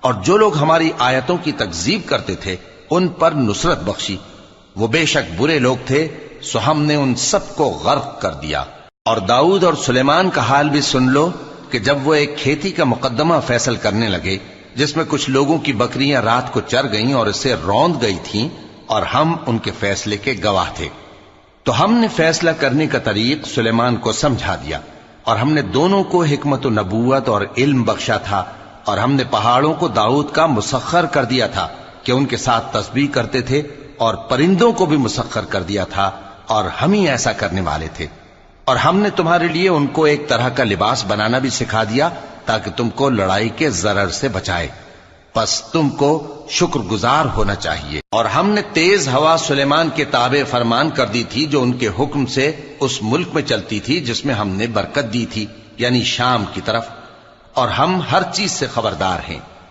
اور جو لوگ ہماری آیتوں کی تکذیب کرتے تھے ان پر نصرت بخشی، وہ بے شک برے لوگ تھے، سو ہم نے ان سب کو غرق کر دیا۔ اور داؤد اور سلیمان کا حال بھی سن لو کہ جب وہ ایک کھیتی کا مقدمہ فیصل کرنے لگے جس میں کچھ لوگوں کی بکریاں رات کو چر گئیں اور اسے روند گئی تھیں، اور ہم ان کے فیصلے کے گواہ تھے، تو ہم نے فیصلہ کرنے کا طریق سلیمان کو سمجھا دیا، اور ہم نے دونوں کو حکمت و نبوت اور علم بخشا تھا، اور ہم نے پہاڑوں کو داؤد کا مسخر کر دیا تھا کہ ان کے ساتھ تسبیح کرتے تھے، اور پرندوں کو بھی مسخر کر دیا تھا، اور ہم ہی ایسا کرنے والے تھے۔ اور ہم نے تمہارے لیے ان کو ایک طرح کا لباس بنانا بھی سکھا دیا تاکہ تم کو لڑائی کے ضرر سے بچائے، پس تم کو شکر گزار ہونا چاہیے۔ اور ہم نے تیز ہوا سلیمان کے تابع فرمان کر دی تھی جو ان کے حکم سے اس ملک میں چلتی تھی جس میں ہم نے برکت دی تھی، یعنی شام کی طرف، اور ہم ہر چیز سے خبردار ہیں۔